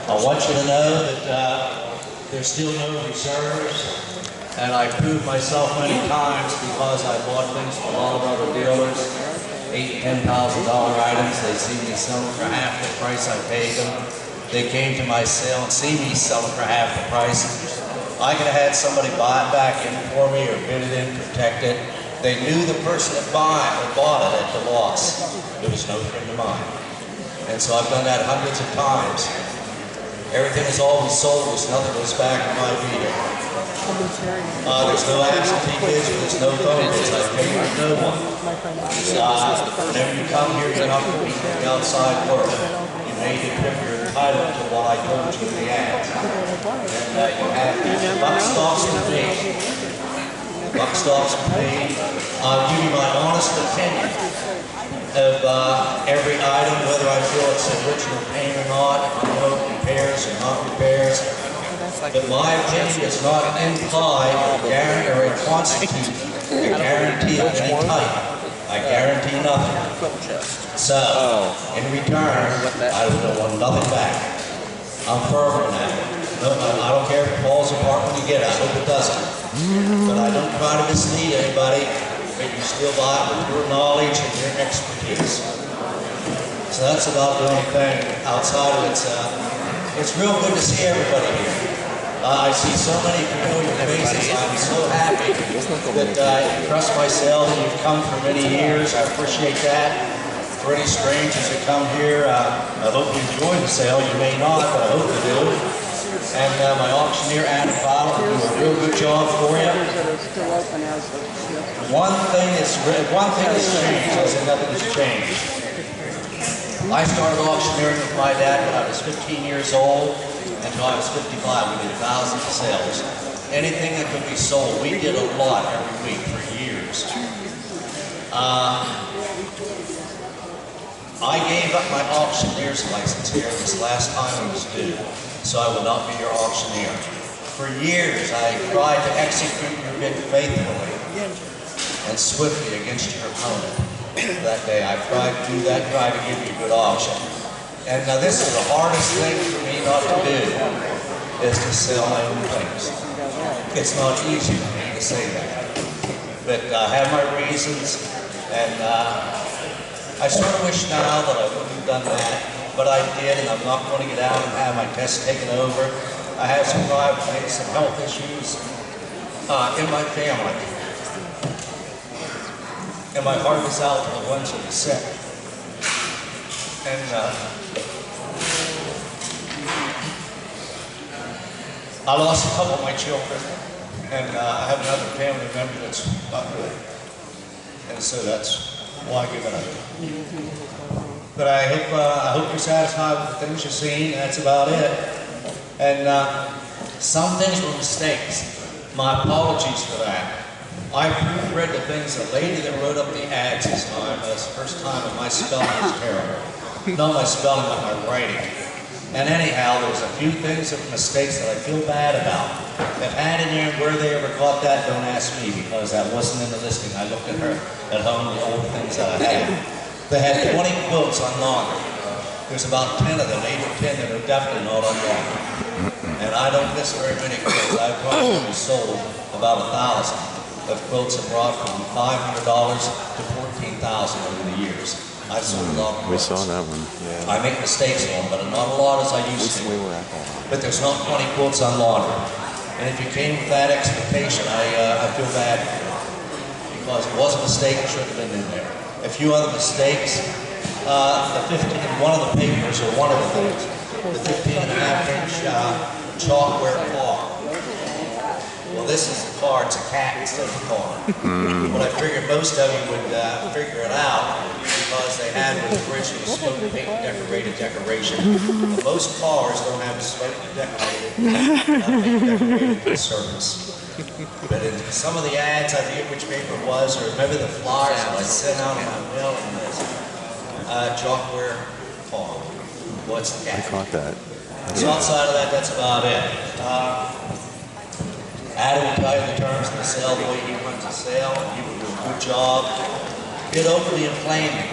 I want you to know that there's still no reserves, and I proved myself many times because I bought things from a lot of other dealers, $8,000 and $10,000 items. They see me selling for half the price I paid them. They came to my sale and see me selling for half the price. I could have had somebody buy it back in for me or bid it in, protect it. They knew the person that bought it at the loss. It was no friend of mine. And so I've done that hundreds of times. Everything is always sold. There's nothing goes back in my vehicle. There's no absentee bids, there's no phone bids. I pay for no one. Whenever you come here, you're not going to be doing outside work. You made it if you're entitled to what I told you in the ads. And you have these buck stocks to pay. Buck stocks to pay. I'll give you my honest opinion of every item, whether I feel it's original paint or not, if I know repairs or not repairs. But my opinion does not imply or a constitute a guarantee of any type. I guarantee nothing. So, in return, I will want nothing back. I'm firm on that. No, I don't care if it falls apart when you get it. I hope it doesn't. But I don't try to mislead anybody. But you still buy it with your knowledge and your expertise. So that's about the only thing outside of it. It's real good to see everybody here. I see so many familiar faces. I'm so happy that I trust myself. You've come for many years. I appreciate that. For any strangers that come here, I hope you enjoy the sale. You may not, but I hope you do. And my auctioneer, Adam Fowler, will do a real good job for you. One thing has changed. I said nothing has changed. I started auctioneering with my dad when I was 15 years old. Until I was 55, we did thousands of sales. Anything that could be sold, we did a lot every week for years. I gave up my auctioneer's license here this last time it was due, so I will not be your auctioneer. For years, I tried to execute your bid faithfully and swiftly against your opponent. That day, I tried to do that, tried to give you a good auction. And now this is the hardest thing for me not to do, is to sell my own things. It's not easy for me to say that. But I have my reasons, and I sort of wish now that I wouldn't have done that, but I did, and I'm not going to get out and have my test taken over. I have some health issues in my family. And my heart is out to the ones that are sick. And I lost a couple of my children, and I have another family member that's not good. And so that's why I give it up. But I hope you're satisfied with the things you've seen. That's about it. And some things were mistakes. My apologies for that. I proofread the things. The lady that wrote up the ads this time, that's the first time, and my spelling was terrible. Not my spelling, but my writing. And anyhow, there's a few things of mistakes that I feel bad about. If had in there where they ever got that, don't ask me, because that wasn't in the listing. I looked at her at home, the old things that I had. They had 20 quotes on laundry. There's about 10 of them, 8 or 10 that are definitely not on laundry. And I don't miss very many quotes. I've probably sold about 1,000 of quotes that brought from $500 to $14,000 over the years. I've sold a lot of quotes. We saw that one, yeah. I make mistakes on them, but not a lot as I used to. But there's not 20 quotes on laundry. And if you came with that expectation, I feel bad for you. Because it was a mistake, it should have been in there. A few other mistakes, the 15, one of the papers, or one of the things, the 15.5-inch chalkware car. Well, this is the car, it's a cat instead of a car. But I figured most of you would figure it out because they had with the original smoke paint decorated decoration. Most cars don't have smoke decorated paint surface. But in some of the ads, I forget which paper it was, or maybe the flyers that I sent out in my mail in this chalkware car. What's the cat? I caught that. So outside of that, that's about it. Adam will tell you the terms of the sale, the way he runs the sale, and he will do a good job. Get overly inflaming.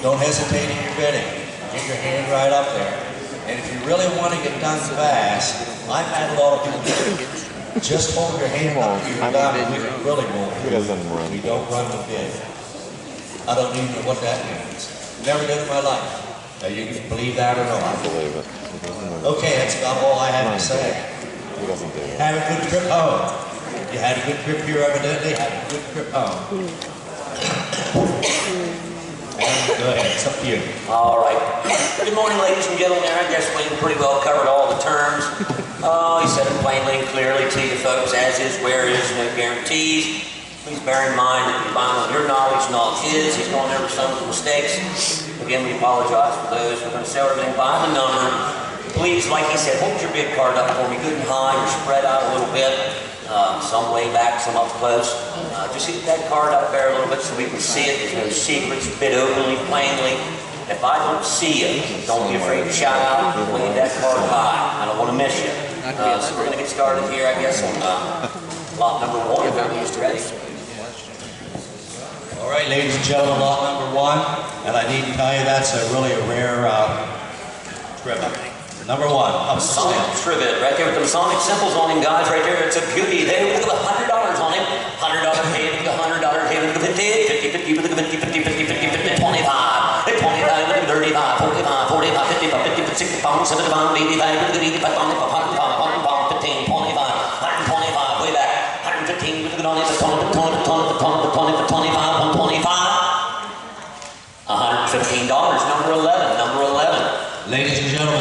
Don't hesitate in your bidding. Get your hand right up there. And if you really want to get done fast, I've had a lot of people just hold your hand up to your gun and we really won't. We don't run the bid. I don't even know what that means. Never did in my life. Now you can believe that or not. I believe it. Okay, that's about all I have to say. He doesn't do it. Have a good trip home. You had a good trip here evidently. Have a good trip home. Go ahead, it's up to you. All right. Good morning, ladies and gentlemen. I guess we pretty well covered all the terms. He said it plainly and clearly to you folks, as is, where is, no guarantees. Please bear in mind that you're buying on your knowledge, not his. He's going over some of the mistakes. Again, we apologize for those. We're going to sell everything by the number. Please, like he said, hold your bid card up for me good and high, or spread out a little bit. Some way back, some up close. Just get that card up there a little bit so we can see it. There's no secrets. Bid openly, plainly. If I don't see you, don't be afraid to shout out. Leave that card high. I don't want to miss you. So we're going to get started here, I guess, on lot number 1. If everybody's ready. All right, ladies and gentlemen, lot number 1. And I need to tell you that's really a rare trivia. Number 1, Sonic Trivet, right there with the Sonic symbols on him, guys, right there. It's a beauty. Hey, look at the $100 on him. $100, hey, look at the $100, hey, look at the 50, 50, 50, look at the 50, 50, 50, 50, 50, 25, hey, 25, look at the 35, 45, 45, 50, 50, 60 pounds, 70 pounds, 85, look at the 85 pounds, 100 pounds, 15, 25, 125, way back, 115, look at the 20, 25, 125, $115, number 11, ladies and gentlemen.